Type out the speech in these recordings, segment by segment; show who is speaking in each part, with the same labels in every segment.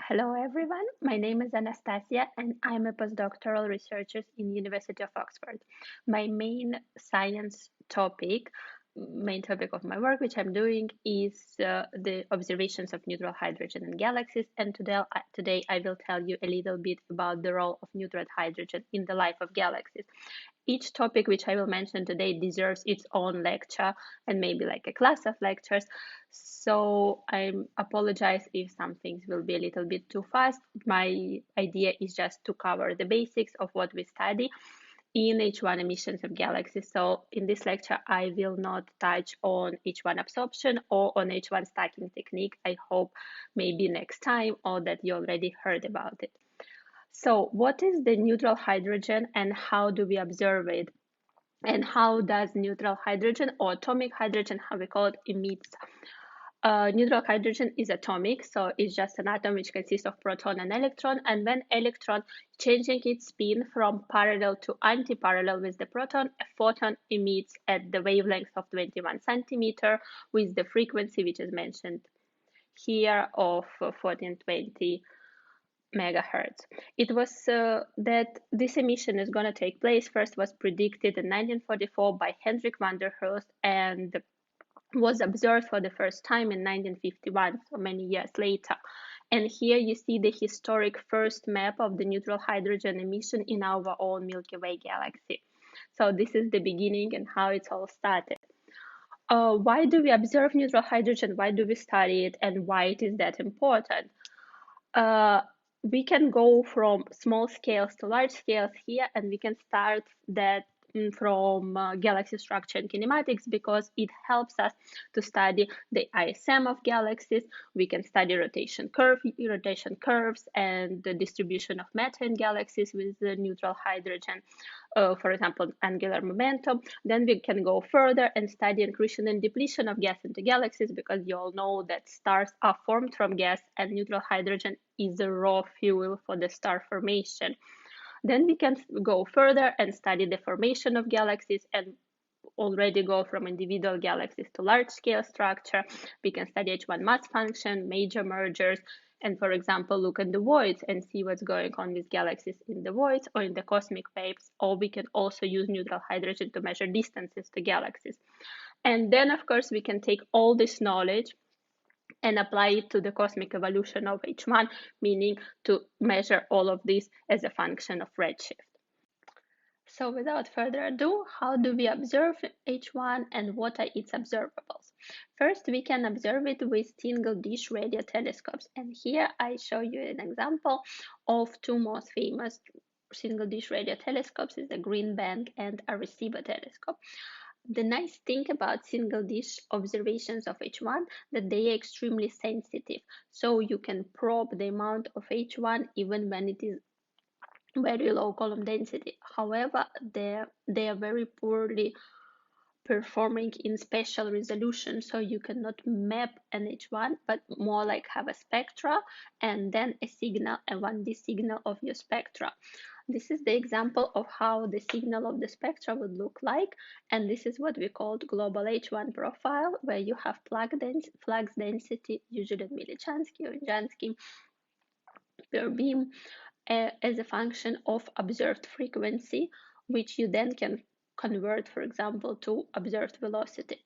Speaker 1: Hello everyone, my name is Anastasia and I'm a postdoctoral researcher in University of Oxford. My main topic of my work, which I'm doing, is the observations of neutral hydrogen in galaxies. And today I will tell you a little bit about the role of neutral hydrogen in the life of galaxies. Each topic which I will mention today deserves its own lecture and maybe like a class of lectures. So I apologize if some things will be a little bit too fast. My idea is just to cover the basics of what we study in H1 emissions of galaxies. So in this lecture, I will not touch on H1 absorption or on H1 stacking technique. I hope maybe next time or that you already heard about it. So what is the neutral hydrogen and how do we observe it? And how does neutral hydrogen or atomic hydrogen, how we call it, emits? Neutral hydrogen is atomic, so it's just an atom which consists of proton and electron. And when electron changing its spin from parallel to anti-parallel with the proton, a photon emits at the wavelength of 21 centimeter with the frequency which is mentioned here of 1420 megahertz. It was that this emission is going to take place. First was predicted in 1944 by Hendrik van der Hulst and was observed for the first time in 1951, so many years later. And here you see the historic first map of the neutral hydrogen emission in our own Milky Way galaxy. So this is the beginning and how it's all started. Why do we observe neutral hydrogen? Why do we study it? And why it is that important? We can go from small scales to large scales here, and we can start that from galaxy structure and kinematics because it helps us to study the ISM of galaxies. We can study rotation curves and the distribution of matter in galaxies with the neutral hydrogen. For example, angular momentum. Then we can go further and study accretion and depletion of gas into galaxies because you all know that stars are formed from gas and neutral hydrogen is a raw fuel for the star formation. Then we can go further and study the formation of galaxies and already go from individual galaxies to large scale structure. We can study H1 mass function, major mergers, and for example, look at the voids and see what's going on with galaxies in the voids or in the cosmic waves. Or we can also use neutral hydrogen to measure distances to galaxies. And then, of course, we can take all this knowledge and apply it to the cosmic evolution of H1, meaning to measure all of this as a function of redshift. So without further ado, how do we observe H1 and what are its observables? First, we can observe it with single dish radio telescopes. And here I show you an example of two most famous single dish radio telescopes is the Green Bank and Arecibo telescope. The nice thing about single dish observations of H1 that they are extremely sensitive. So you can probe the amount of H1 even when it is very low column density. However, they are very poorly performing in spatial resolution, so you cannot map an H1, but more like have a spectra and then a signal, a 1D signal of your spectra. This is the example of how the signal of the spectra would look like, and this is what we called global H1 profile, where you have flux density, usually millichansky or Jansky per beam, as a function of observed frequency, which you then can convert, for example, to observed velocity.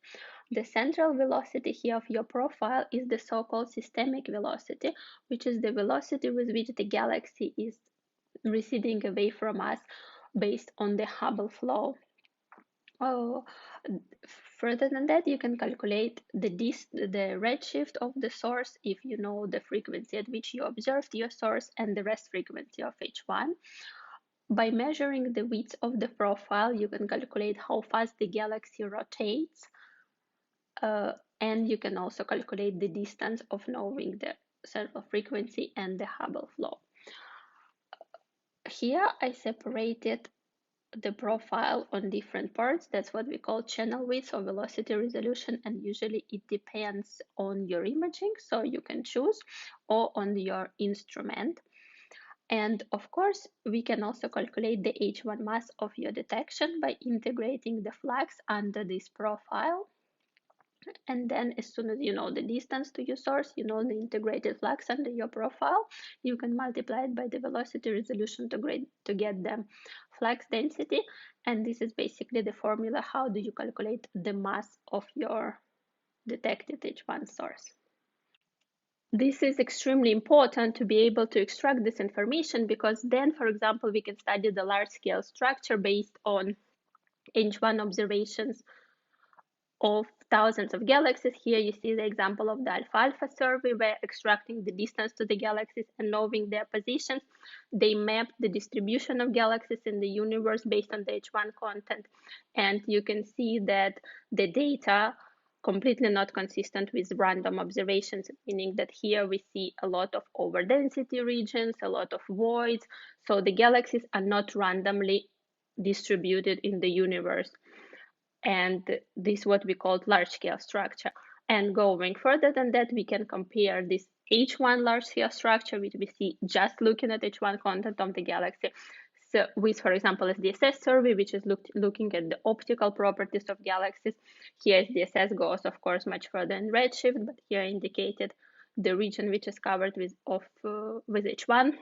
Speaker 1: The central velocity here of your profile is the so-called systemic velocity, which is the velocity with which the galaxy is receding away from us based on the Hubble flow. Oh, further than that, you can calculate the redshift of the source if you know the frequency at which you observed your source and the rest frequency of H1. By measuring the width of the profile, you can calculate how fast the galaxy rotates, and you can also calculate the distance of knowing the central frequency and the Hubble flow. Here I separated the profile on different parts. That's what we call channel width or velocity resolution, and usually it depends on your imaging, so you can choose, or on your instrument. And of course, we can also calculate the H1 mass of your detection by integrating the flux under this profile. And then as soon as you know the distance to your source, you know the integrated flux under your profile, you can multiply it by the velocity resolution to get the flux density. And this is basically the formula. How do you calculate the mass of your detected H1 source? This is extremely important to be able to extract this information, because then, for example, we can study the large-scale structure based on H1 observations of thousands of galaxies. Here you see the example of the ALFALFA survey, where extracting the distance to the galaxies and knowing their positions, they mapped the distribution of galaxies in the universe based on the H1 content. And you can see that the data completely not consistent with random observations, meaning that here we see a lot of overdensity regions, a lot of voids. So the galaxies are not randomly distributed in the universe. And this is what we call large-scale structure. And going further than that, we can compare this H1 large-scale structure, which we see just looking at H1 content of the galaxy, so with, for example, SDSS survey, which is looking at the optical properties of galaxies. Here SDSS goes, of course, much further in redshift, but here indicated the region which is covered with H1.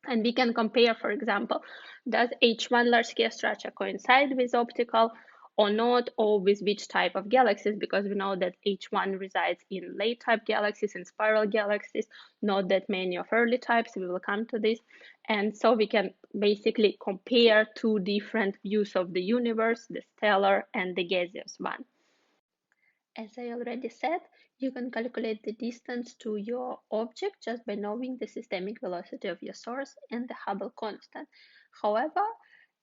Speaker 1: And we can compare, for example, does H1 large-scale structure coincide with optical or not, or with which type of galaxies, because we know that H1 resides in late type galaxies and spiral galaxies, not that many of early types. We will come to this. And so we can basically compare two different views of the universe, the stellar and the gaseous one. As I already said, you can calculate the distance to your object just by knowing the systemic velocity of your source and the Hubble constant. However,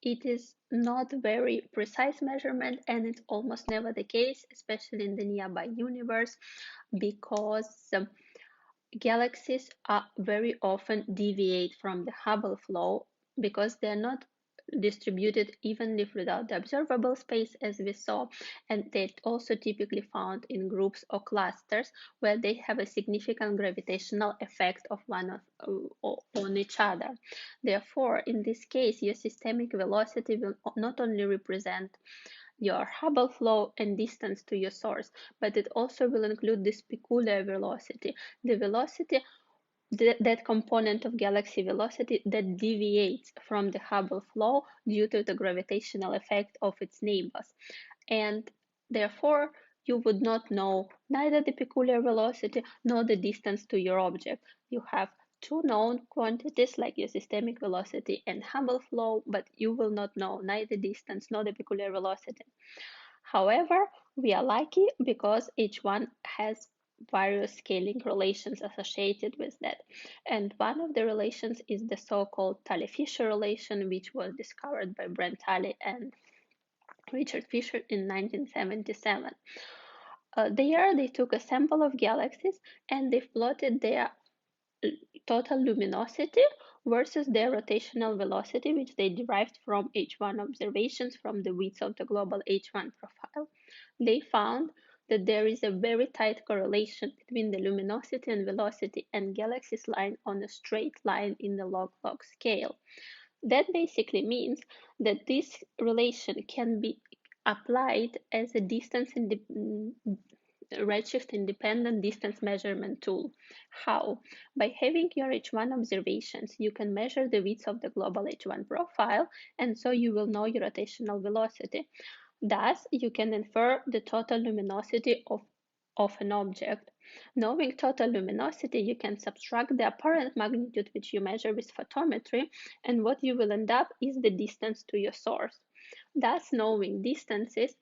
Speaker 1: it is not a very precise measurement, and it's almost never the case, especially in the nearby universe, because galaxies are very often deviate from the Hubble flow because they're not distributed evenly throughout the observable space, as we saw, and they're also typically found in groups or clusters where they have a significant gravitational effect of on each other. Therefore, in this case, your systemic velocity will not only represent your Hubble flow and distance to your source, but it also will include this peculiar velocity, the velocity, that component of galaxy velocity that deviates from the Hubble flow due to the gravitational effect of its neighbors. And therefore, you would not know neither the peculiar velocity nor the distance to your object. You have two known quantities like your systemic velocity and Hubble flow, but you will not know neither distance nor the peculiar velocity. However, we are lucky because H1 has various scaling relations associated with that. And one of the relations is the so-called Tully-Fisher relation, which was discovered by Brent Tully and Richard Fisher in 1977. There, they took a sample of galaxies and they plotted their total luminosity versus their rotational velocity, which they derived from H1 observations from the width of the global H1 profile. They found that there is a very tight correlation between the luminosity and velocity and galaxies lying on a straight line in the log-log scale. That basically means that this relation can be applied as a distance redshift independent distance measurement tool. How? By having your H1 observations, you can measure the width of the global H1 profile, and so you will know your rotational velocity. Thus, you can infer the total luminosity of an object. Knowing total luminosity, you can subtract the apparent magnitude which you measure with photometry, and what you will end up is the distance to your source. Thus, knowing distances,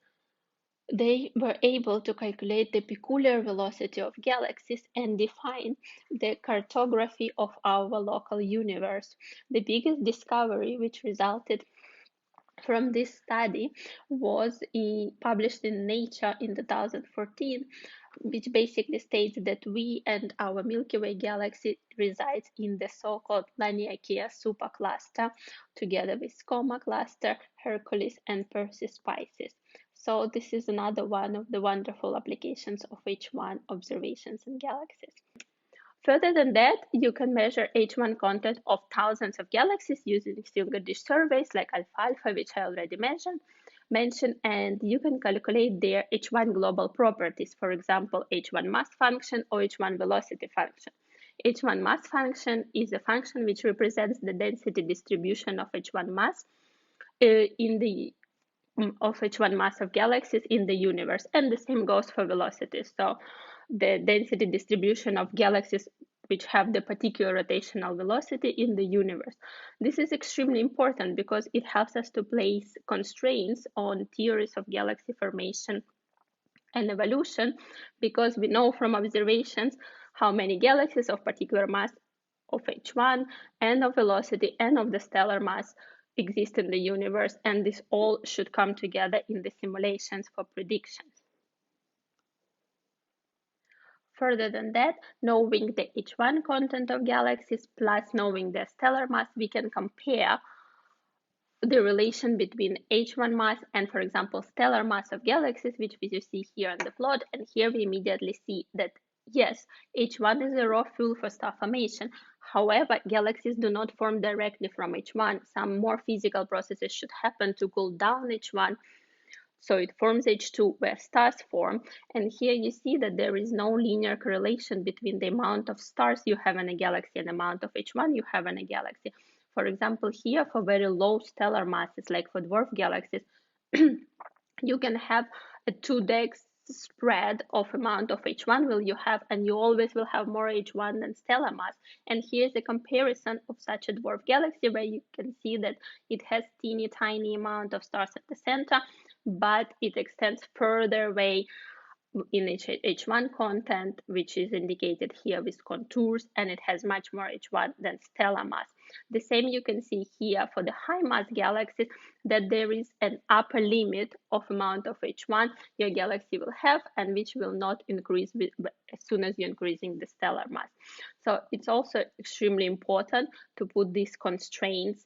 Speaker 1: they were able to calculate the peculiar velocity of galaxies and define the cartography of our local universe. The biggest discovery which resulted from this study was published in Nature in 2014, which basically states that we and our Milky Way galaxy resides in the so-called Laniakea supercluster, together with Coma cluster, Hercules, and Perseus Pisces. So this is another one of the wonderful applications of H1 observations in galaxies. Further than that, you can measure H1 content of thousands of galaxies using single dish surveys like ALFALFA, which I already mentioned. mentioned, and you can calculate their H1 global properties, for example, H1 mass function or H1 velocity function. H1 mass function is a function which represents the density distribution of H1 mass of H1 mass of galaxies in the universe, and the same goes for velocity. So the density distribution of galaxies which have the particular rotational velocity in the universe. This is extremely important because it helps us to place constraints on theories of galaxy formation and evolution, because we know from observations how many galaxies of particular mass of H1 and of velocity and of the stellar mass exist in the universe, and this all should come together in the simulations for predictions. Further than that, knowing the H1 content of galaxies plus knowing their stellar mass, we can compare the relation between H1 mass and, for example, stellar mass of galaxies, which we see here on the plot. And here we immediately see that, yes, H1 is a raw fuel for star formation. However, galaxies do not form directly from H1. Some more physical processes should happen to cool down H1. So it forms H2 where stars form. And here you see that there is no linear correlation between the amount of stars you have in a galaxy and the amount of H1 you have in a galaxy. For example, here for very low stellar masses, like for dwarf galaxies, you can have a 2x spread of amount of H1 will you have, and you always will have more H1 than stellar mass. And here's a comparison of such a dwarf galaxy where you can see that it has teeny tiny amount of stars at the center, but it extends further away in H1 content, which is indicated here with contours, and it has much more H1 than stellar mass. The same you can see here for the high mass galaxies, that there is an upper limit of amount of H1 your galaxy will have, and which will not increase as soon as you're increasing the stellar mass. So it's also extremely important to put these constraints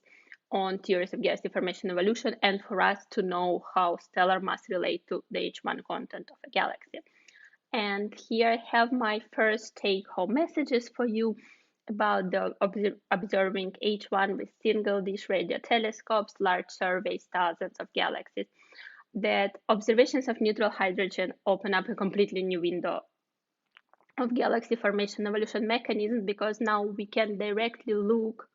Speaker 1: on theories of galaxy formation evolution, and for us to know how stellar mass relate to the H1 content of a galaxy. And here I have my first take-home messages for you about the observing H1 with single dish radio telescopes, large surveys, thousands of galaxies. That observations of neutral hydrogen open up a completely new window of galaxy formation evolution mechanisms, because now we can directly look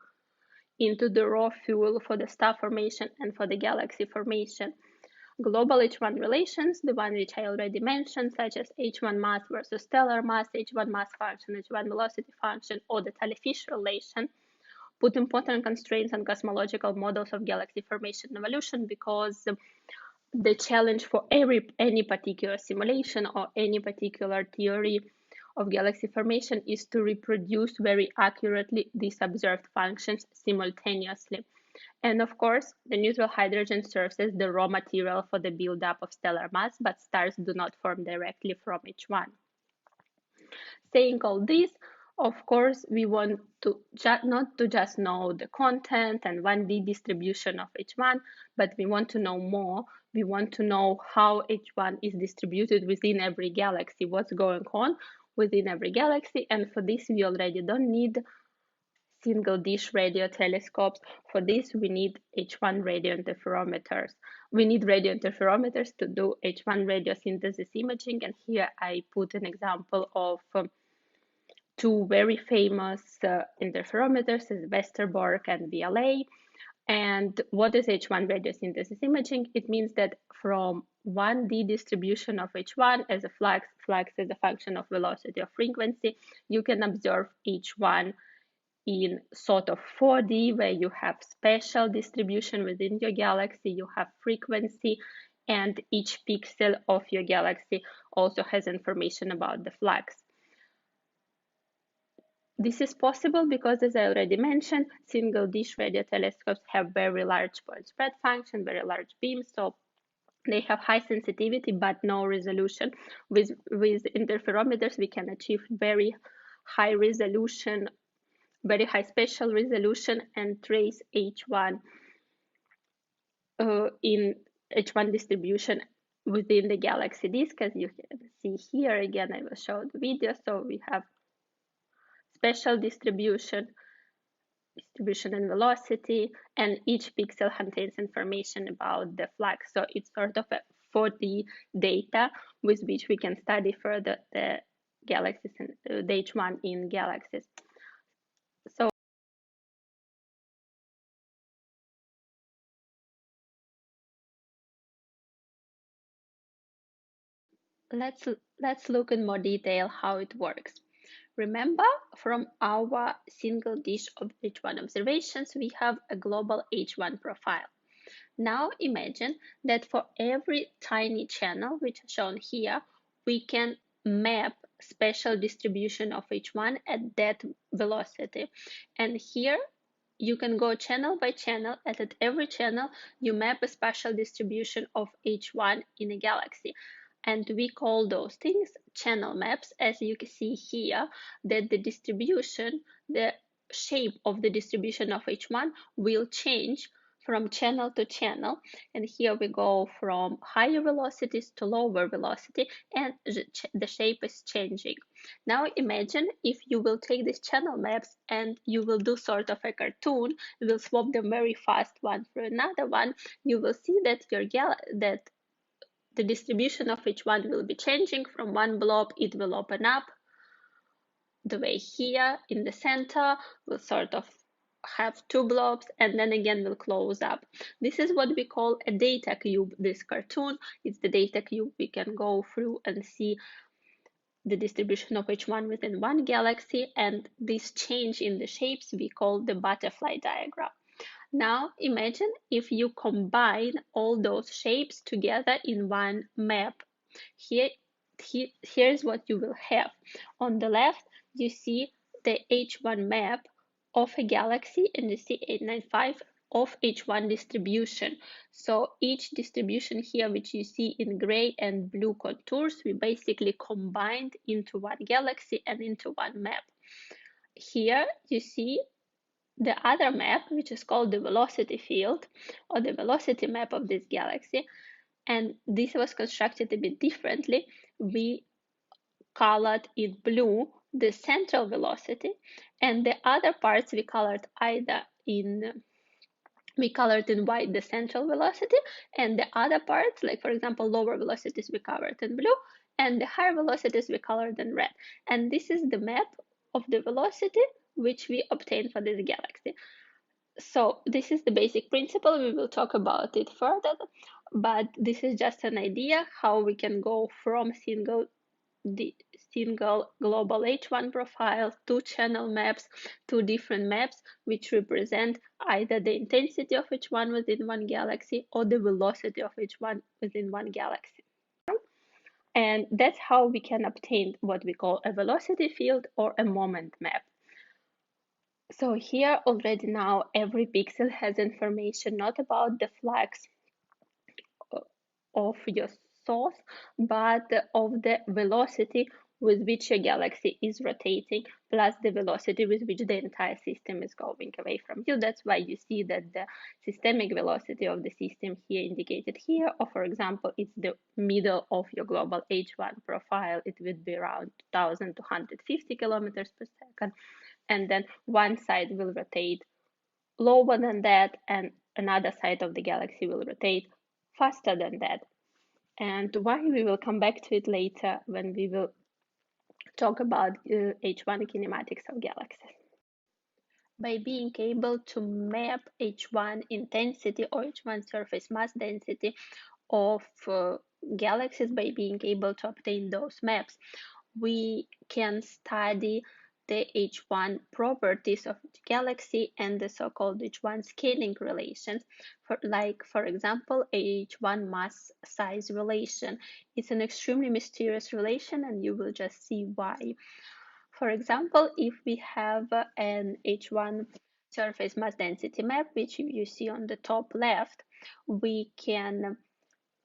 Speaker 1: into the raw fuel for the star formation and for the galaxy formation. Global H1 relations, the one which I already mentioned, such as H1 mass versus stellar mass, H1 mass function, H1 velocity function, or the Tully-Fisher relation, put important constraints on cosmological models of galaxy formation and evolution, because the challenge for any particular simulation or any particular theory of galaxy formation is to reproduce very accurately these observed functions simultaneously. And of course, the neutral hydrogen serves as the raw material for the buildup of stellar mass, but stars do not form directly from H1. Saying all this, of course, we want to not to just know the content and 1D distribution of H1, but we want to know more. We want to know how H1 is distributed within every galaxy, what's going on within every galaxy. And for this, we already don't need single dish radio telescopes. For this, we need H1 radio interferometers. We need radio interferometers to do H1 radio synthesis imaging. And here I put an example of two very famous interferometers, Westerbork and VLA. And what is H1 radio synthesis imaging? It means that from 1D distribution of H1 as a flux as a function of velocity or frequency, you can observe H1 in sort of 4D, where you have spatial distribution within your galaxy, you have frequency, and each pixel of your galaxy also has information about the flux. This is possible because, as I already mentioned, single dish radio telescopes have very large point spread function, very large beams, so they have high sensitivity but no resolution. With interferometers, we can achieve very high resolution, very high spatial resolution, and trace H1 in H1 distribution within the galaxy disk. As you can see here, again, I will show the video. So we have spatial distribution distribution and velocity, and each pixel contains information about the flux. So it's sort of a 4D data with which we can study further the galaxies and the H1 in galaxies. So let's look in more detail how it works. Remember, from our single dish of H1 observations, we have a global H1 profile. Now imagine that for every tiny channel, which is shown here, we can map special distribution of H1 at that velocity. And here you can go channel by channel, and at every channel you map a special distribution of H1 in a galaxy. And we call those things channel maps, as you can see here, that the distribution, the shape of the distribution of H1 will change from channel to channel. And here we go from higher velocities to lower velocity, and the shape is changing. Now imagine if you will take these channel maps and you will do sort of a cartoon, you will swap them very fast one for another one, you will see that that the distribution of each one will be changing. From one blob it will open up the way here in the center, will sort of have two blobs, and then again will close up. This is what we call a data cube. This cartoon is the data cube. We can go through and see the distribution of each one within one galaxy, and this change in the shapes we call the butterfly diagram. Now imagine if you combine all those shapes together in one map. Here's what you will have. On the left, you see the H1 map of a galaxy, and you see 895 of H1 distribution. So each distribution here, which you see in gray and blue contours, we basically combined into one galaxy and into one map. Here you see the other map, which is called the velocity field, or the velocity map of this galaxy, and this was constructed a bit differently. We colored in blue the central velocity, and the other parts we colored in white the central velocity, and the other parts, like for example lower velocities, we colored in blue, and the higher velocities we colored in red. And this is the map of the velocity which we obtained for this galaxy. So this is the basic principle. We will talk about it further, but this is just an idea how we can go from the single global H1 profile to channel maps, to different maps which represent either the intensity of each one within one galaxy or the velocity of each one within one galaxy. And that's how we can obtain what we call a velocity field or a moment map. So here already now every pixel has information not about the flux of your source, but of the velocity with which your galaxy is rotating, plus the velocity with which the entire system is going away from you. That's why you see that the systemic velocity of the system here indicated here, or for example, it's the middle of your global H1 profile. It would be around 1,250 kilometers per second. And then one side will rotate lower than that, and another side of the galaxy will rotate faster than that. And why, we will come back to it later when we will talk about H1 kinematics of galaxies. By being able to map H1 intensity or H1 surface mass density of galaxies, by being able to obtain those maps, we can study the H1 properties of the galaxy and the so-called H1 scaling relations, for example, H1 mass size relation. It's an extremely mysterious relation, and you will just see why. For example, if we have an H1 surface mass density map, which you see on the top left, we can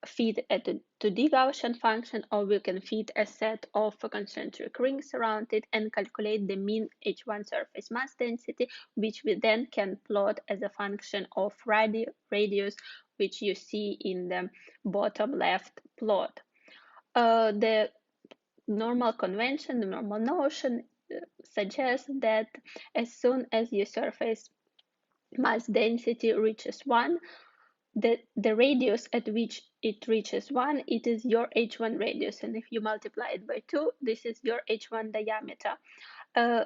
Speaker 1: feed a 2D Gaussian function, or we can feed a set of concentric rings around it and calculate the mean H1 surface mass density, which we then can plot as a function of radius, which you see in the bottom left plot. The normal convention, the normal notion suggests that as soon as your surface mass density reaches 1, the radius at which it reaches 1, it is your h1 radius, and if you multiply it by 2, this is your h1 diameter.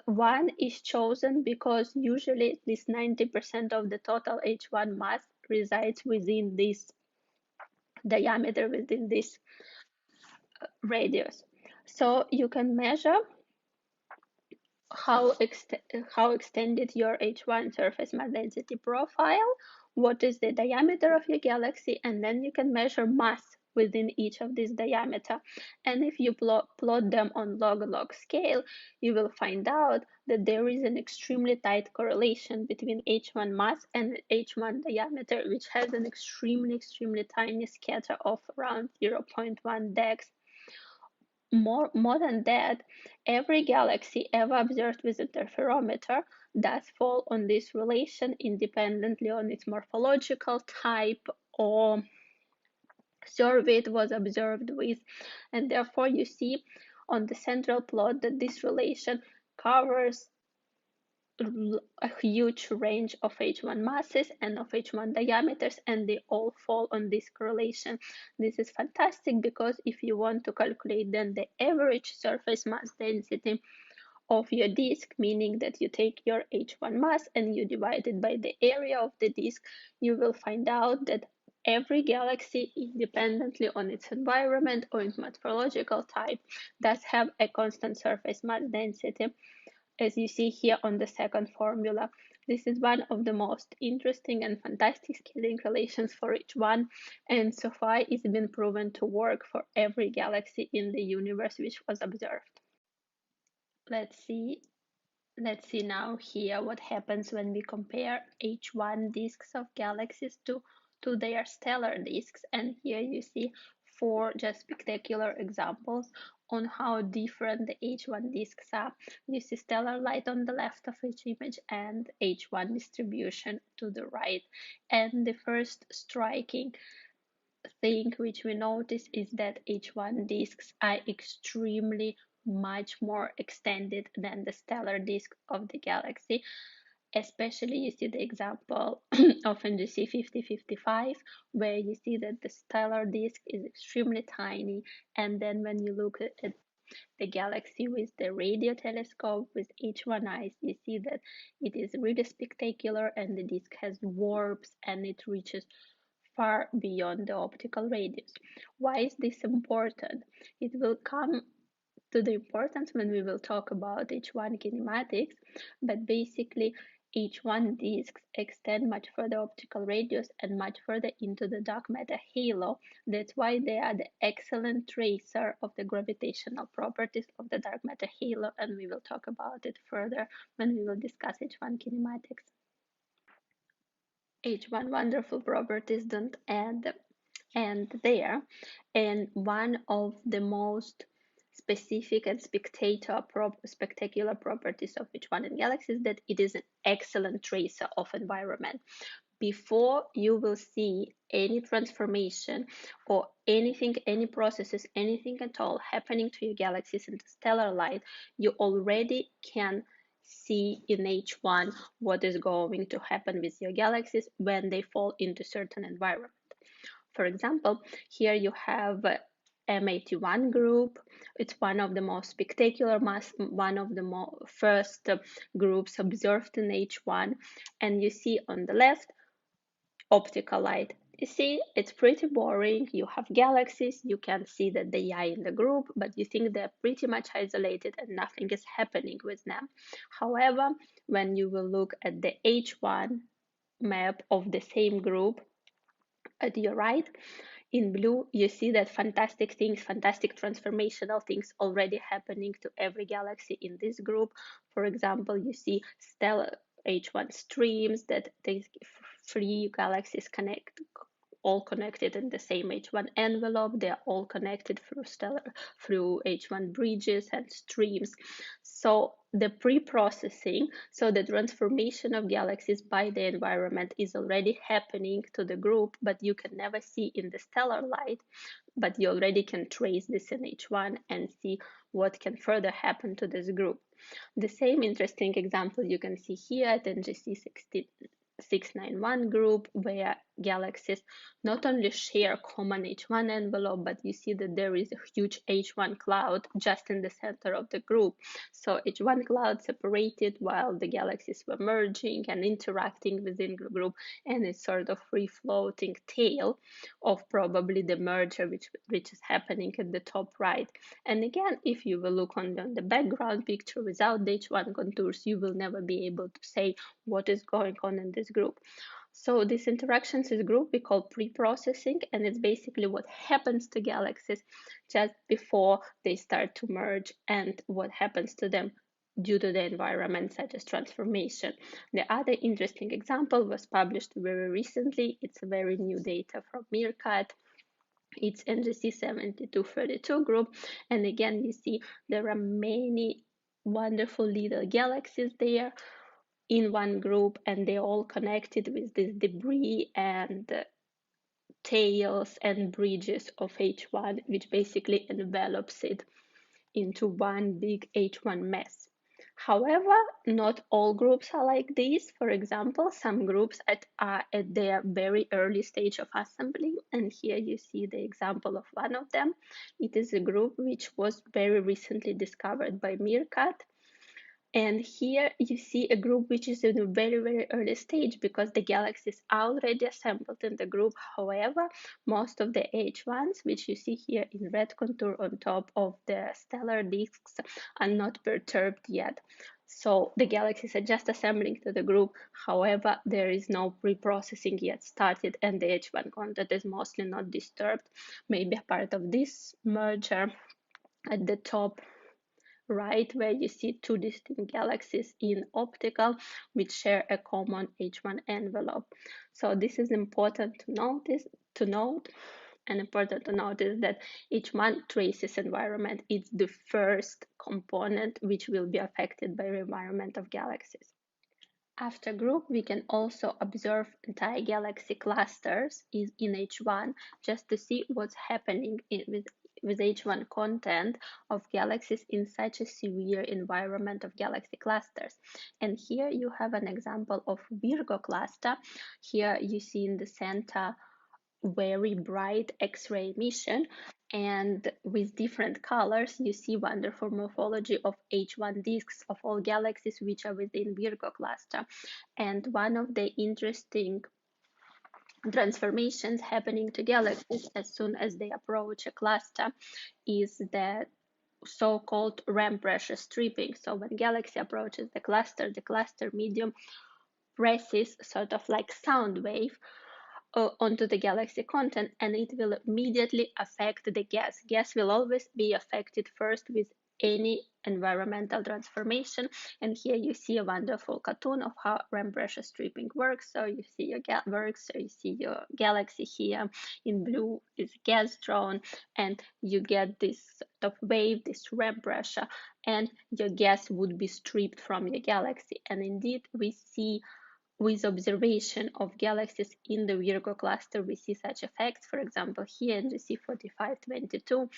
Speaker 1: 1 is chosen because usually at least 90% of the total h1 mass resides within this diameter, within this radius. So you can measure how extended your H1 surface mass density profile, what is the diameter of your galaxy, and then you can measure mass within each of this diameter. And if you plot them on log-log scale, you will find out that there is an extremely tight correlation between H1 mass and H1 diameter, which has an extremely tiny scatter of around 0.1 dex. More than that, every galaxy ever observed with interferometer does fall on this relation independently on its morphological type or survey it was observed with, and therefore you see on the central plot that this relation covers a huge range of H1 masses and of H1 diameters, and they all fall on this correlation. This is fantastic because if you want to calculate then the average surface mass density of your disk, meaning that you take your H1 mass and you divide it by the area of the disk, you will find out that every galaxy, independently on its environment or its morphological type, does have a constant surface mass density, as you see here on the second formula. This is one of the most interesting and fantastic scaling relations for each one, and so far it's been proven to work for every galaxy in the universe which was observed. Let's see now here what happens when we compare H1 disks of galaxies to their stellar disks, and here you see 4 just spectacular examples on how different the H1 disks are. You see stellar light on the left of each image and H1 distribution to the right. And the first striking thing which we notice is that H1 disks are extremely much more extended than the stellar disk of the galaxy. Especially you see the example of NGC 5055, where you see that the stellar disk is extremely tiny, and then when you look at the galaxy with the radio telescope with H1 eyes, you see that it is really spectacular and the disk has warps and it reaches far beyond the optical radius. Why is this important? It will come to the importance when we will talk about H1 kinematics, but basically H1 disks extend much further optical radius and much further into the dark matter halo. That's why they are the excellent tracer of the gravitational properties of the dark matter halo, and we will talk about it further when we will discuss H1 kinematics. H1 wonderful properties don't end there, and one of the most specific and spectacular properties of H1 in galaxies is that it is an excellent tracer of environment. Before you will see any transformation or anything, any processes, anything at all happening to your galaxies in the stellar light, you already can see in H1 what is going to happen with your galaxies when they fall into certain environment. For example, here you have M81 group. It's one of the most spectacular one of the first groups observed in H1. And you see on the left, optical light. You see, it's pretty boring. You have galaxies, you can see that they are in the group, but you think they're pretty much isolated and nothing is happening with them. However, when you will look at the H1 map of the same group at your right, in blue, you see that fantastic things, fantastic transformational things already happening to every galaxy in this group. For example, you see stellar H1 streams that they 3 galaxies all connected in the same H1 envelope. They are all connected through H1 bridges and streams. So the pre-processing, so the transformation of galaxies by the environment is already happening to the group, but you can never see in the stellar light, but you already can trace this in H1 and see what can further happen to this group. The same interesting example you can see here at NGC 691 group, where galaxies not only share common H1 envelope, but you see that there is a huge H1 cloud just in the center of the group. So H1 cloud separated while the galaxies were merging and interacting within the group, and it's sort of free floating tail of probably the merger which is happening at the top right. And again, if you will look on the background picture without the H1 contours, you will never be able to say what is going on in this group. So these interactions in group we call pre-processing, and it's basically what happens to galaxies just before they start to merge and what happens to them due to the environment, such as transformation. The other interesting example was published very recently. It's a very new data from Meerkat. It's NGC 7232 group, and again you see there are many wonderful little galaxies there in one group, and they're all connected with this debris and tails and bridges of H1, which basically envelops it into one big H1 mess. However, not all groups are like this. For example, some groups are at their very early stage of assembly, and here you see the example of one of them. It is a group which was very recently discovered by Meerkat. And here you see a group which is in a very, very early stage because the galaxies are already assembled in the group. However, most of the H1s, which you see here in red contour on top of the stellar disks, are not perturbed yet. So the galaxies are just assembling to the group. However, there is no pre-processing yet started, and the H1 content is mostly not disturbed. Maybe a part of this merger at the top right, where you see two distinct galaxies in optical which share a common H1 envelope. So this is important to note, and important to notice that H1 traces environment. It's the first component which will be affected by the environment of galaxies. After group, we can also observe entire galaxy clusters in H1 just to see what's happening with H1 content of galaxies in such a severe environment of galaxy clusters. And here you have an example of Virgo cluster. Here you see in the center very bright X-ray emission, and with different colors you see wonderful morphology of H1 disks of all galaxies which are within Virgo cluster. And one of the interesting transformations happening to galaxies as soon as they approach a cluster is the so-called ram pressure stripping. So when galaxy approaches the cluster medium presses sort of like sound wave onto the galaxy content, and it will immediately affect the gas. Gas will always be affected first with any environmental transformation, and here you see a wonderful cartoon of how ram pressure stripping works. So you see your galaxy here in blue is gas drawn, and you get this sort of wave, this ram pressure, and your gas would be stripped from your galaxy. And indeed we see with observation of galaxies in the Virgo cluster, we see such effects. For example, here in NGC 4522,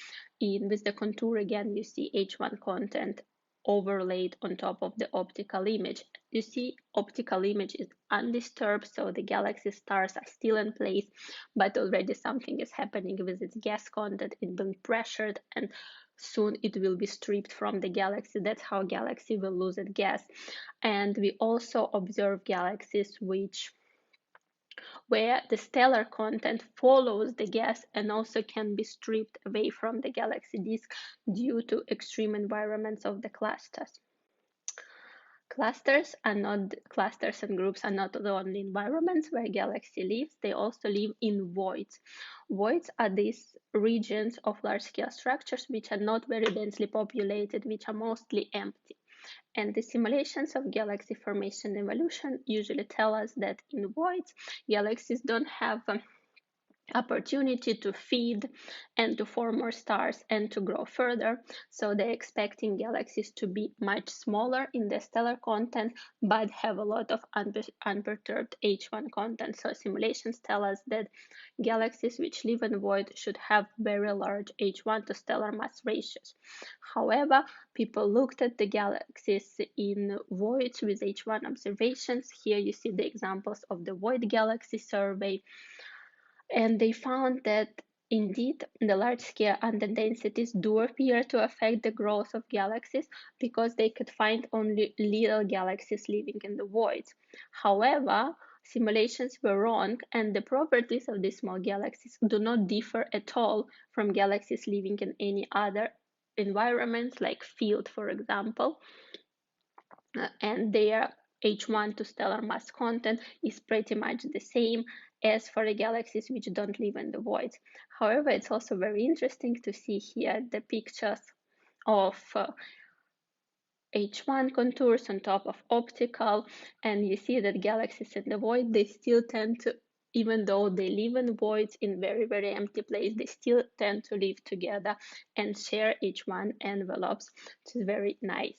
Speaker 1: with the contour again, you see H1 content overlaid on top of the optical image. You see optical image is undisturbed, so the galaxy stars are still in place, but already something is happening with its gas content. It's been pressured, and soon it will be stripped from the galaxy. That's how galaxy will lose its gas. And we also observe galaxies where the stellar content follows the gas and also can be stripped away from the galaxy disk due to extreme environments of the clusters. Clusters and groups are not the only environments where galaxy lives, they also live in voids. Voids are these regions of large-scale structures which are not very densely populated, which are mostly empty. And the simulations of galaxy formation evolution usually tell us that in voids, galaxies don't have opportunity to feed and to form more stars and to grow further. So they're expecting galaxies to be much smaller in the stellar content, but have a lot of unperturbed H1 content. So simulations tell us that galaxies which live in void should have very large H1 to stellar mass ratios. However, people looked at the galaxies in voids with H1 observations. Here you see the examples of the Void Galaxy Survey, and they found that indeed the large-scale underdensities do appear to affect the growth of galaxies because they could find only little galaxies living in the voids. However, simulations were wrong, and the properties of these small galaxies do not differ at all from galaxies living in any other environments, like field, for example, and their H1 to stellar mass content is pretty much the same as for the galaxies which don't live in the voids. However, it's also very interesting to see here the pictures of H1 contours on top of optical, and you see that galaxies in the void, they still tend to, even though they live in voids in very empty place, they still tend to live together and share H1 envelopes, which is very nice.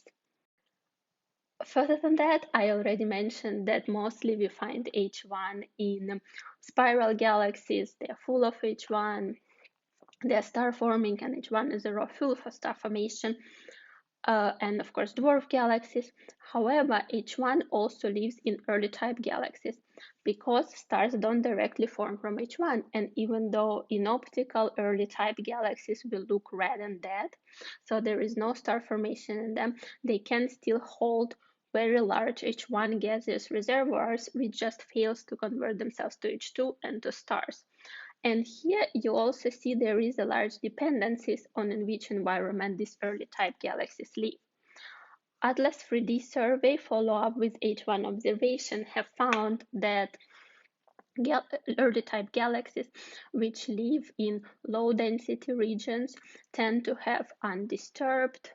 Speaker 1: Further than that, I already mentioned that mostly we find H1 in spiral galaxies. They're full of H1. They're star forming, and H1 is a raw fuel for star formation. And of course, dwarf galaxies. However, H1 also lives in early type galaxies because stars don't directly form from H1. And even though in optical early type galaxies will look red and dead, so there is no star formation in them, they can still hold very large H1 gaseous reservoirs, which just fails to convert themselves to H2 and to stars. And here you also see there is a large dependencies on in which environment these early type galaxies live. Atlas 3D survey follow-up with H1 observation have found that early type galaxies which live in low density regions tend to have undisturbed,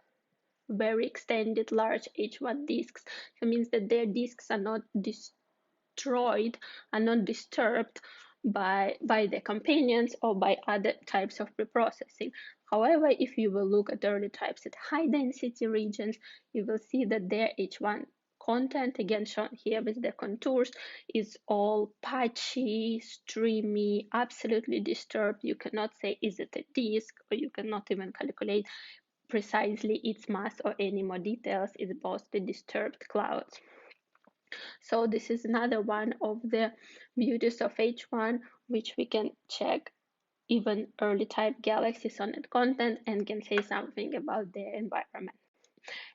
Speaker 1: very extended large H1 disks. That means that their disks are not destroyed, are not disturbed by the companions or by other types of preprocessing. However, if you will look at early types at high density regions, you will see that their H1 content, again shown here with the contours, is all patchy, streamy, absolutely disturbed. You cannot say is it a disk, or you cannot even calculate precisely its mass or any more details. It's mostly disturbed clouds. So this is another one of the beauties of H1, which we can check even early type galaxies on its content and can say something about their environment.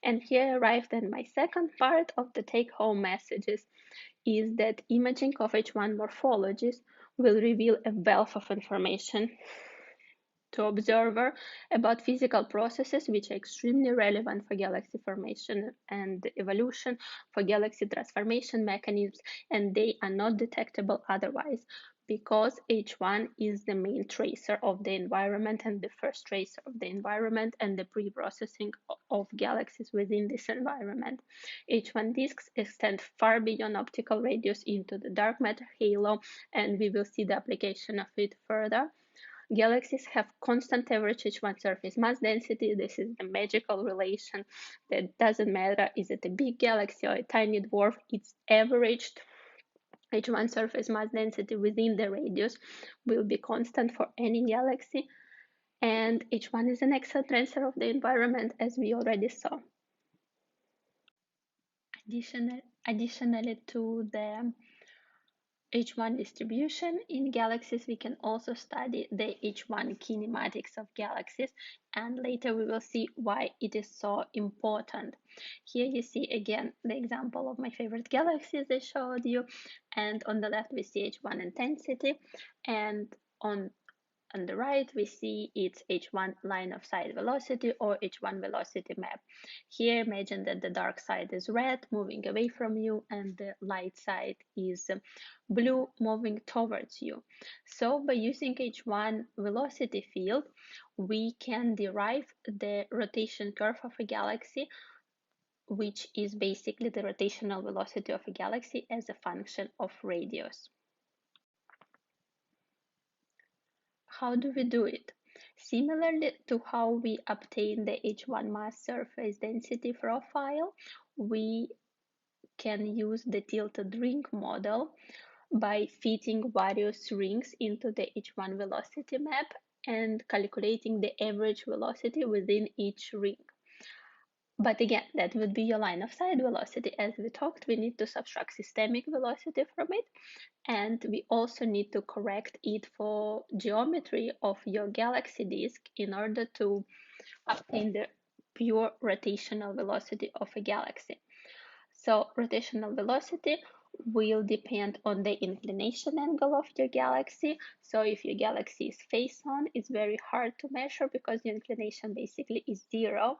Speaker 1: And here arrived then my second part of the take-home messages is that imaging of H1 morphologies will reveal a wealth of information to observer about physical processes which are extremely relevant for galaxy formation and evolution, for galaxy transformation mechanisms, and they are not detectable otherwise because H1 is the main tracer of the environment and the first tracer of the environment and the pre-processing of galaxies within this environment. H1 disks extend far beyond optical radius into the dark matter halo, and we will see the application of it further. Galaxies have constant average H1 surface mass density. This is the magical relation that doesn't matter is it a big galaxy or a tiny dwarf, it's averaged H1 surface mass density within the radius will be constant for any galaxy, and H1 is an excellent tracer of the environment, as we already saw. Additionally to the H1 distribution in galaxies, we can also study the H1 kinematics of galaxies, and later we will see why it is so important. Here you see again the example of my favorite galaxies I showed you, and on the left we see H1 intensity, and on the right we see its H1 line of sight velocity or H1 velocity map. Here imagine that the dark side is red moving away from you and the light side is blue moving towards you. So by using H1 velocity field, we can derive the rotation curve of a galaxy, which is basically the rotational velocity of a galaxy as a function of radius. How do we do it? Similarly to how we obtain the H1 mass surface density profile, we can use the tilted ring model by fitting various rings into the H1 velocity map and calculating the average velocity within each ring. But again, that would be your line of sight velocity. As we talked, we need to subtract systemic velocity from it, and we also need to correct it for geometry of your galaxy disk in order to obtain the pure rotational velocity of a galaxy. So rotational velocity will depend on the inclination angle of your galaxy. So if your galaxy is face on, it's very hard to measure because your inclination basically is 0.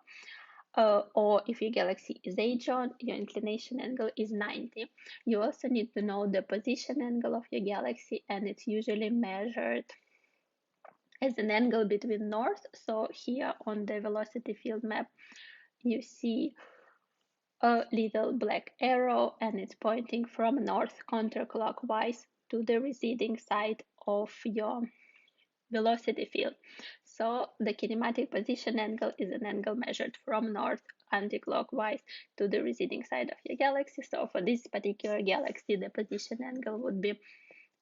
Speaker 1: Or if your galaxy is age on, your inclination angle is 90. You also need to know the position angle of your galaxy, and it's usually measured as an angle between north. So here on the velocity field map, you see a little black arrow, and it's pointing from north counterclockwise to the receding side of your velocity field. So the kinematic position angle is an angle measured from north anticlockwise to the receding side of your galaxy. So for this particular galaxy, the position angle would be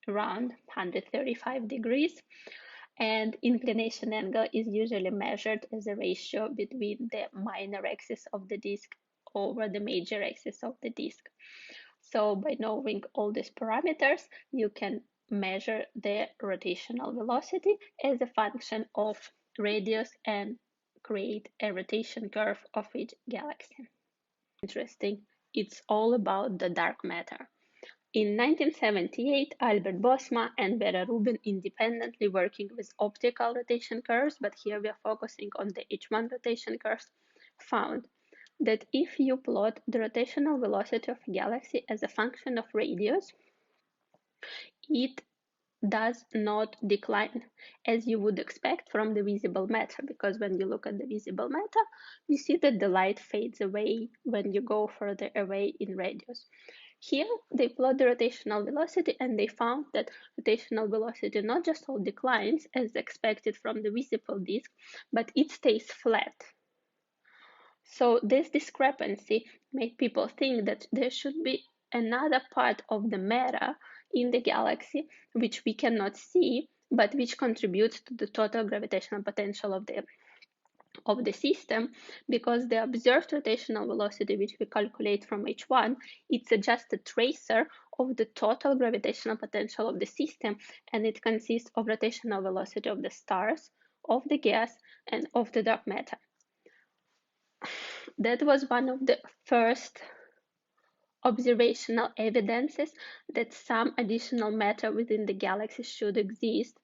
Speaker 1: around 135 degrees. And inclination angle is usually measured as a ratio between the minor axis of the disk over the major axis of the disk. So by knowing all these parameters, you can measure the rotational velocity as a function of radius and create a rotation curve of each galaxy. Interesting, it's all about the dark matter. In 1978, Albert Bosma and Vera Rubin, independently working with optical rotation curves, but here we are focusing on the H1 rotation curves, found that if you plot the rotational velocity of a galaxy as a function of radius, it does not decline as you would expect from the visible matter, because when you look at the visible matter, you see that the light fades away when you go further away in radius. Here, they plot the rotational velocity, and they found that rotational velocity not just all declines as expected from the visible disk, but it stays flat. So this discrepancy made people think that there should be another part of the matter in the galaxy which we cannot see, but which contributes to the total gravitational potential of the system, because the observed rotational velocity, which we calculate from H1, it's just a tracer of the total gravitational potential of the system, and it consists of rotational velocity of the stars, of the gas, and of the dark matter. That was one of the first observational evidences that some additional matter within the galaxy should exist,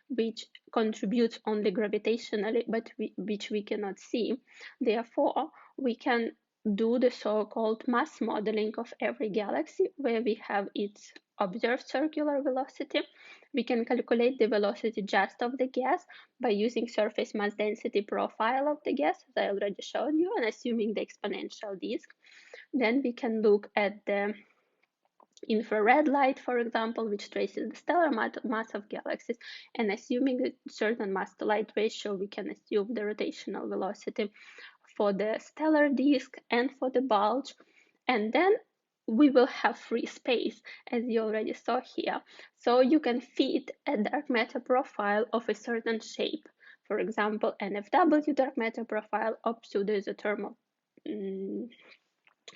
Speaker 1: which contributes only gravitationally, but which we cannot see. Therefore, we can do the so-called mass modeling of every galaxy, where we have its observed circular velocity. We can calculate the velocity just of the gas by using surface mass density profile of the gas, as I already showed you, and assuming the exponential disk. Then we can look at the infrared light, for example, which traces the stellar mass of galaxies, and assuming a certain mass to light ratio, we can assume the rotational velocity for the stellar disk and for the bulge, and then we will have free space, as you already saw here. So you can fit a dark matter profile of a certain shape, for example, NFW dark matter profile of pseudo-isothermal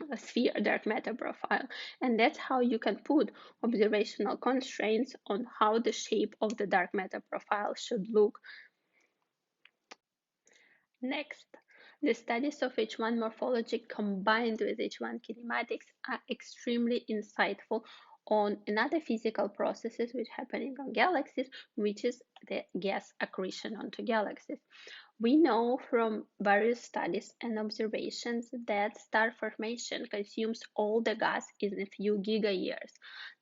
Speaker 1: a sphere dark matter profile, and that's how you can put observational constraints on how the shape of the dark matter profile should look. Next, the studies of H1 morphology combined with H1 kinematics are extremely insightful on another physical processes which are happening on galaxies, which is the gas accretion onto galaxies. We know from various studies and observations that star formation consumes all the gas in a few gigayears.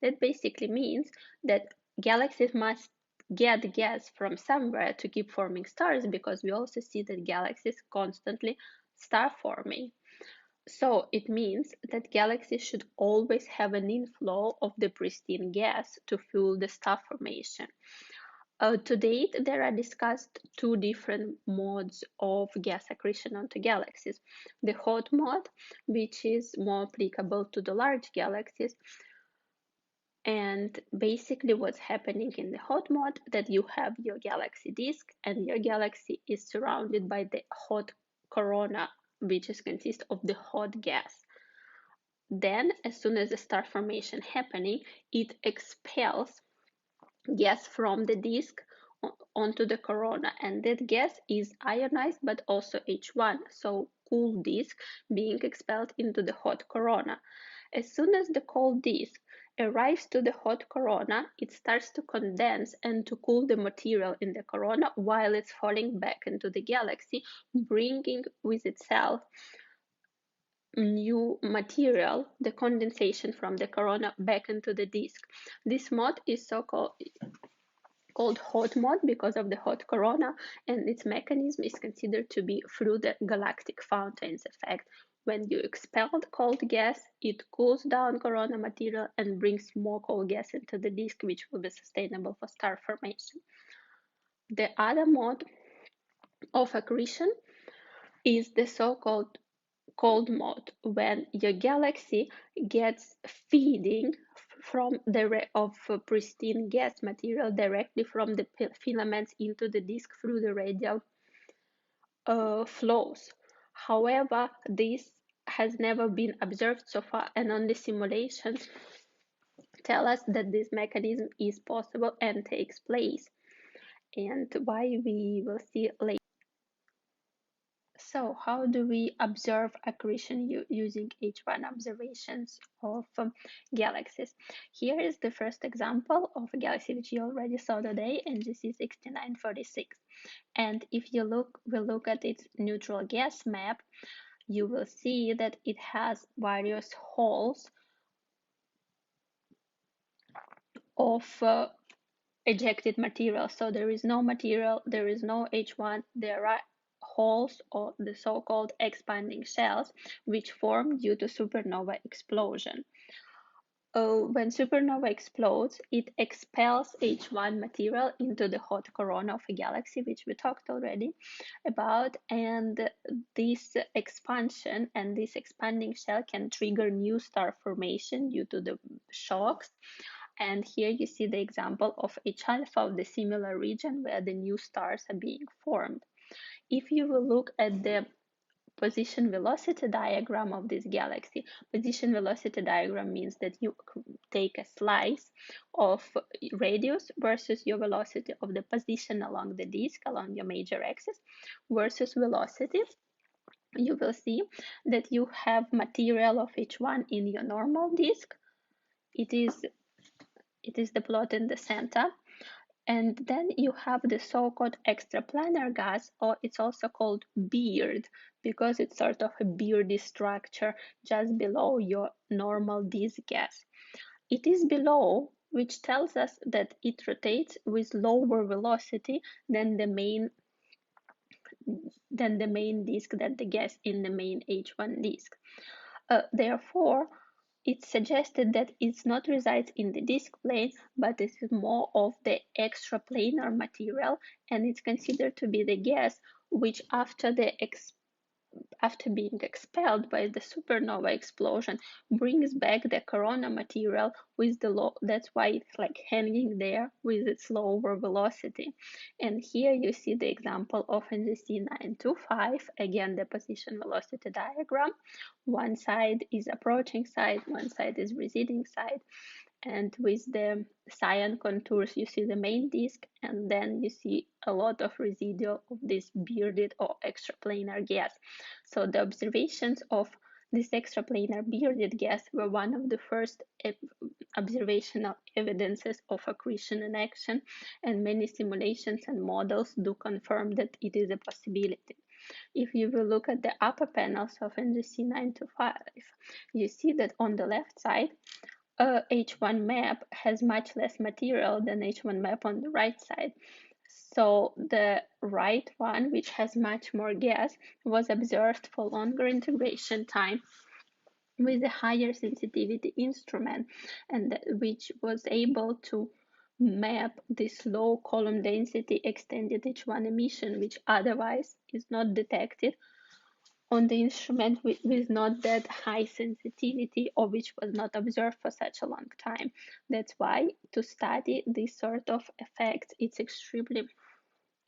Speaker 1: That basically means that galaxies must get gas from somewhere to keep forming stars, because we also see that galaxies constantly star forming. So it means that galaxies should always have an inflow of the pristine gas to fuel the star formation. To date, there are discussed two different modes of gas accretion onto galaxies. The hot mode, which is more applicable to the large galaxies, and basically what's happening in the hot mode, that you have your galaxy disk and your galaxy is surrounded by the hot corona, which is consist of the hot gas. Then, as soon as the star formation happening, it expels gas from the disk onto the corona, and that gas is ionized but also H1, so cool disk being expelled into the hot corona. As soon as the cold disk arrives to the hot corona, it starts to condense and to cool the material in the corona while it's falling back into the galaxy, bringing with itself new material, the condensation from the corona, back into the disk. This mode is called hot mode because of the hot corona, and its mechanism is considered to be through the galactic fountains effect. When you expel the cold gas, it cools down corona material and brings more cold gas into the disk, which will be sustainable for star formation. The other mode of accretion is the so-called cold mode, when your galaxy gets feeding from of pristine gas material directly from the filaments into the disk through the radial flows. However, this has never been observed so far, and only simulations tell us that this mechanism is possible and takes place, and why we will see later. So how do we observe accretion using H1 observations of galaxies? Here is the first example of a galaxy which you already saw today, NGC 6946. And if you will look at its neutral gas map, you will see that it has various holes of ejected material. So there is no material, there is no H1, there are holes, or the so-called expanding shells, which form due to supernova explosion. When supernova explodes, it expels H1 material into the hot corona of a galaxy, which we talked already about, and this expansion and this expanding shell can trigger new star formation due to the shocks. And here you see the example of H-alpha of the similar region where the new stars are being formed. If you will look at the position velocity diagram of this galaxy, position velocity diagram means that you take a slice of radius versus your velocity of the position along the disk, along your major axis, versus velocity. You will see that you have material of H1 in your normal disk. It is the plot in the center, and then you have the so-called extraplanar gas, or it's also called beard because it's sort of a beardy structure just below your normal disk gas. It is below, which tells us that it rotates with lower velocity than the main disk, than the gas in the main H1 disk. Therefore, it's suggested that it's not resides in the disk plane, but it is more of the extraplanar material, and it's considered to be the gas which after being expelled by the supernova explosion brings back the corona material with the low, that's why it's like hanging there with its lower velocity. And here you see the example of NGC 925, again the position velocity diagram. One side is approaching side, one side is receding side, and with the cyan contours you see the main disk, and then you see a lot of residual of this bearded or extraplanar gas. So the observations of this extraplanar bearded gas were one of the first observational evidences of accretion in action, and many simulations and models do confirm that it is a possibility. If you will look at the upper panels of NGC 925, you see that on the left side H1 map has much less material than H1 map on the right side. So the right one, which has much more gas, was observed for longer integration time with a higher sensitivity instrument, and which was able to map this low column density extended H1 emission, which otherwise is not detected on the instrument with not that high sensitivity, or which was not observed for such a long time. That's why to study this sort of effects, it's extremely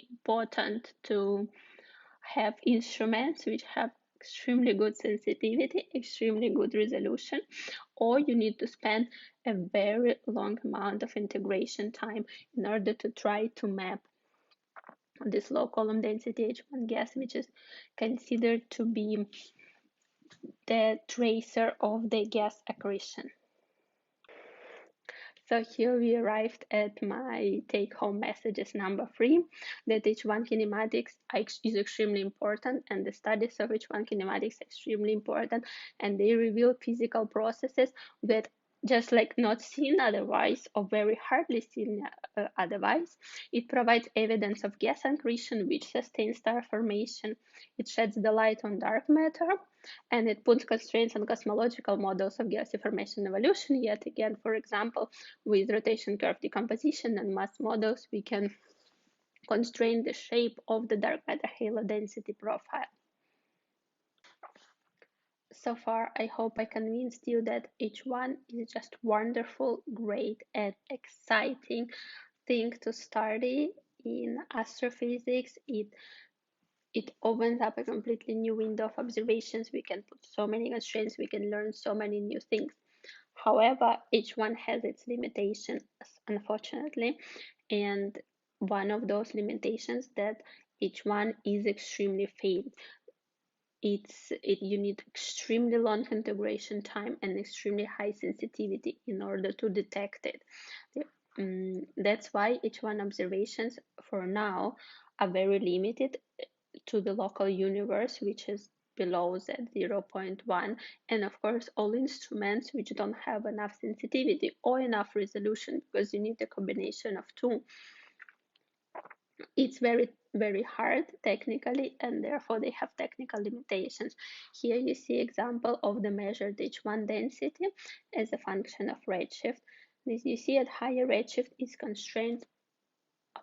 Speaker 1: important to have instruments which have extremely good sensitivity, extremely good resolution, or you need to spend a very long amount of integration time in order to try to map this low column density H1 gas, which is considered to be the tracer of the gas accretion. So here we arrived at my take-home messages number 3, that H1 kinematics is extremely important, and the studies of H1 kinematics are extremely important, and they reveal physical processes that just like not seen otherwise, or very hardly seen otherwise. It provides evidence of gas accretion, which sustains star formation. It sheds the light on dark matter, and it puts constraints on cosmological models of galaxy formation evolution. Yet again, for example, with rotation curve decomposition and mass models, we can constrain the shape of the dark matter halo density profile. So far, I hope I convinced you that H1 is just wonderful, great, and exciting thing to study in astrophysics. It opens up a completely new window of observations. We can put so many constraints, we can learn so many new things. However, H1 has its limitations, unfortunately, and one of those limitations that H1 is extremely faint. You need extremely long integration time and extremely high sensitivity in order to detect it. That's why H1 observations for now are very limited to the local universe, which is below Z0.1, and of course all instruments which don't have enough sensitivity or enough resolution, because you need a combination of two. It's very hard technically, and therefore they have technical limitations. Here you see example of the measured H1 density as a function of redshift. This you see at higher redshift is constrained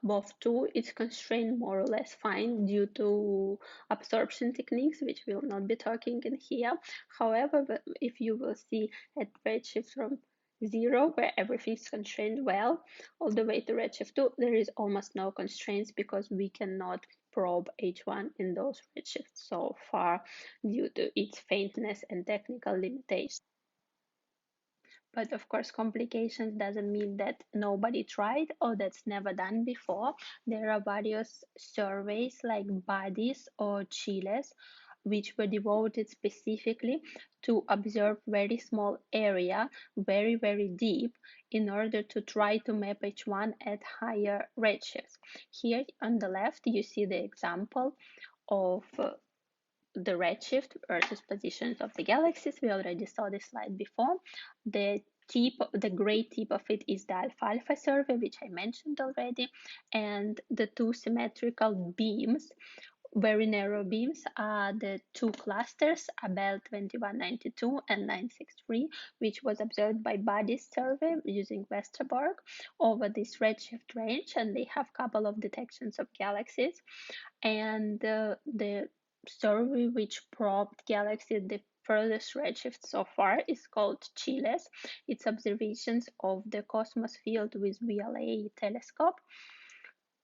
Speaker 1: above 2, it's constrained more or less fine due to absorption techniques, which we'll not be talking in here. However, if you will see at redshift from 0, where everything is constrained well, all the way to redshift 2, there is almost no constraints because we cannot probe H1 in those redshifts so far due to its faintness and technical limitations. But of course, complications doesn't mean that nobody tried or that's never done before. There are various surveys like BODIS or CHILES, which were devoted specifically to observe very small area, very deep, in order to try to map H1 at higher redshifts. Here on the left, you see the example of the redshift versus positions of the galaxies. We already saw this slide before. The gray tip of it is the ALFALFA survey, which I mentioned already, and the two symmetrical beams, very narrow beams, are the two clusters, Abell 2192 and 963, which was observed by BODIS survey using Westerbork over this redshift range, and they have a couple of detections of galaxies. And the survey which probed galaxies the furthest redshift so far is called CHILES. It's observations of the cosmos field with VLA telescope.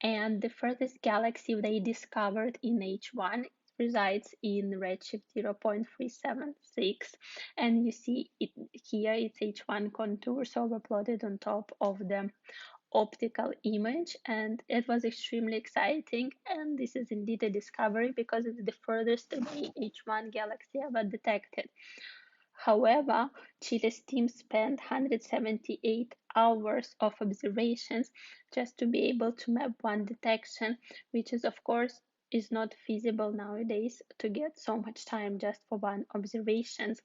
Speaker 1: And the furthest galaxy they discovered in H1 resides in redshift 0.376, and you see it here, it's H1 contours overplotted on top of the optical image, and it was extremely exciting. And this is indeed a discovery because it's the furthest away H1 galaxy ever detected. However, Chile's team spent 178 hours of observations just to be able to map one detection, which is of course is not feasible nowadays to get so much time just for one observations.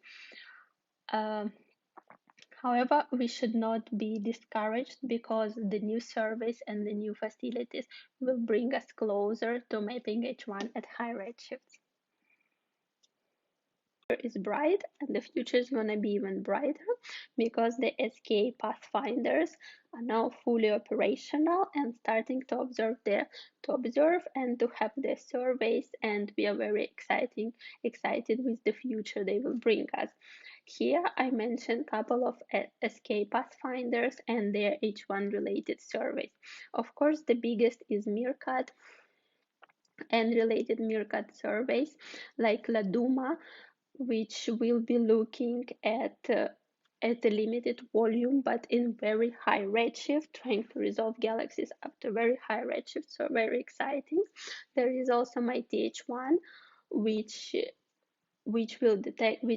Speaker 1: However, we should not be discouraged because the new surveys and the new facilities will bring us closer to mapping H1 at high redshifts. is bright, and the future is going to be even brighter because the SK pathfinders are now fully operational and starting to observe and to have their surveys, and we are very excited with the future they will bring us. Here I mentioned a couple of SK pathfinders and their H1 related surveys. Of course, the biggest is Meerkat and related Meerkat surveys like Laduma, which will be looking at a limited volume but in very high redshift, trying to resolve galaxies up to very high redshift, so very exciting. There is also my TH1, which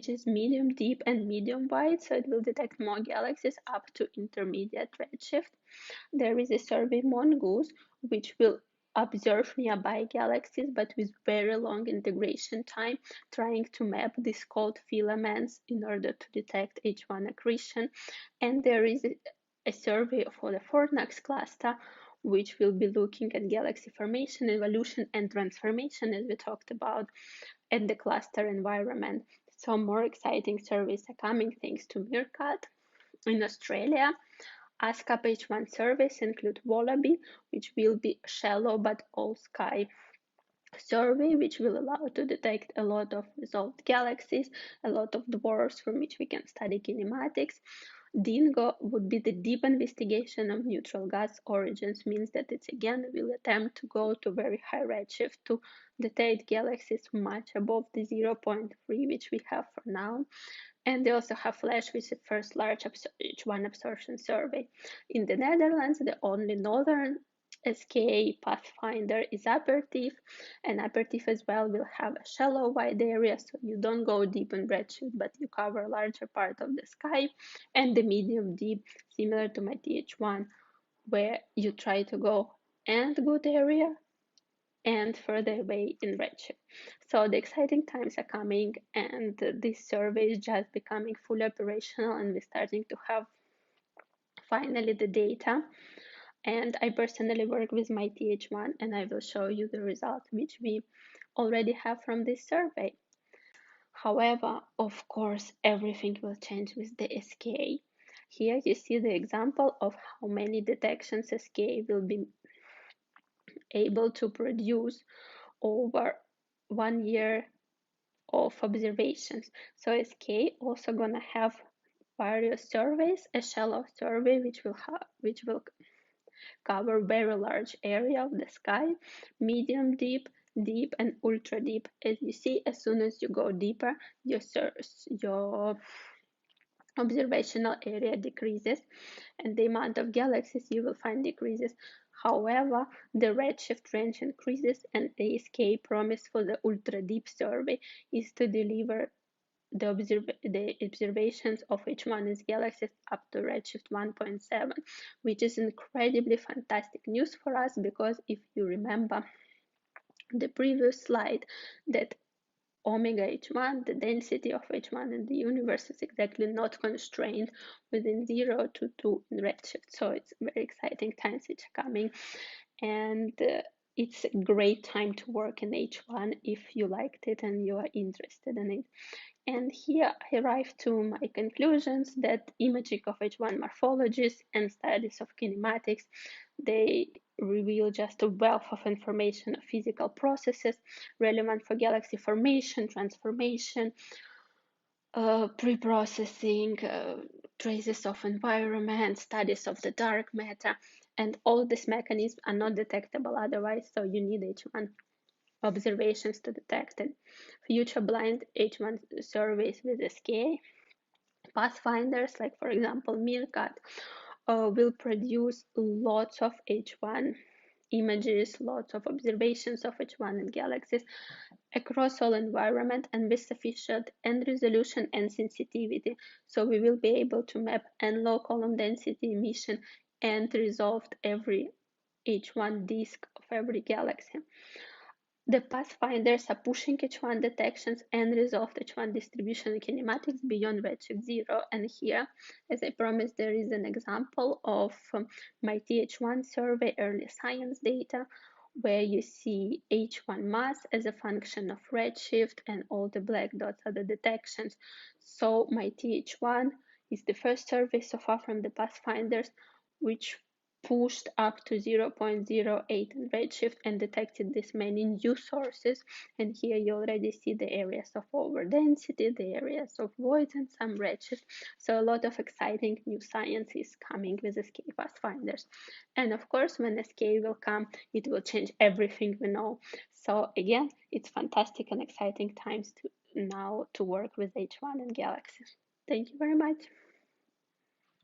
Speaker 1: is medium deep and medium wide, so it will detect more galaxies up to intermediate redshift. There is a survey Mongoose, which will observe nearby galaxies but with very long integration time, trying to map these cold filaments in order to detect H1 accretion. And there is a survey for the Fornax cluster, which will be looking at galaxy formation, evolution, and transformation, as we talked about, and the cluster environment. So more exciting surveys are coming thanks to Meerkat. In Australia, ASCAP H1 surveys include Wallaby, which will be shallow but all sky survey, which will allow to detect a lot of resolved galaxies, a lot of dwarfs from which we can study kinematics. Dingo would be the deep investigation of neutral gas origins, means that it's again will attempt to go to very high redshift to detect galaxies much above the 0.3 which we have for now. And they also have Flash, which is the first large H1 absorption survey. In the Netherlands, the only northern SKA pathfinder is Apertif, and Apertif as well will have a shallow wide area, so you don't go deep in redshift, but you cover a larger part of the sky, and the medium deep, similar to my TH1, where you try to go and good area and further away in redshift. So the exciting times are coming, and this survey is just becoming fully operational, and we're starting to have finally the data. And I personally work with my TH1, and I will show you the result which we already have from this survey. However, of course, everything will change with the SKA. Here you see the example of how many detections SKA will be able to produce over 1 year of observations. So SK also gonna have various surveys, a shallow survey which will cover very large area of the sky, medium deep, deep, and ultra deep. As you see, as soon as you go deeper, your observational area decreases and the amount of galaxies you will find decreases. However, the redshift range increases, and the ASK promise for the ultra deep survey is to deliver the observations of H1's galaxies up to redshift 1.7, which is incredibly fantastic news for us, because if you remember the previous slide, that omega H1, the density of H1 in the universe, is exactly not constrained within 0 to 2 in redshift. So it's very exciting times which are coming, and it's a great time to work in H1 if you liked it and you are interested in it. And here I arrive to my conclusions that imaging of H1 morphologies and studies of kinematics, they reveal just a wealth of information of physical processes relevant for galaxy formation, transformation, pre-processing, traces of environment, studies of the dark matter, and all these mechanisms are not detectable otherwise, so you need H1 observations to detect it. Future blind H1 surveys with SKA. Pathfinders, like for example Meerkat, will produce lots of H1 images, lots of observations of H1 in galaxies across all environment and with sufficient end resolution and sensitivity. So we will be able to map and low column density emission and resolve every H1 disk of every galaxy. The pathfinders are pushing H1 detections and resolved H1 distribution kinematics beyond redshift 0. And here, as I promised, there is an example of my TH1 survey early science data, where you see H1 mass as a function of redshift, and all the black dots are the detections. So my TH1 is the first survey so far from the pathfinders which pushed up to 0.08 in redshift and detected this many new sources. And here you already see the areas of overdensity, the areas of voids, and some redshift. So a lot of exciting new science is coming with SK pathfinders. And of course, when SK will come, it will change everything we know. So again, it's fantastic and exciting times to now to work with H1 and galaxies. Thank you very much.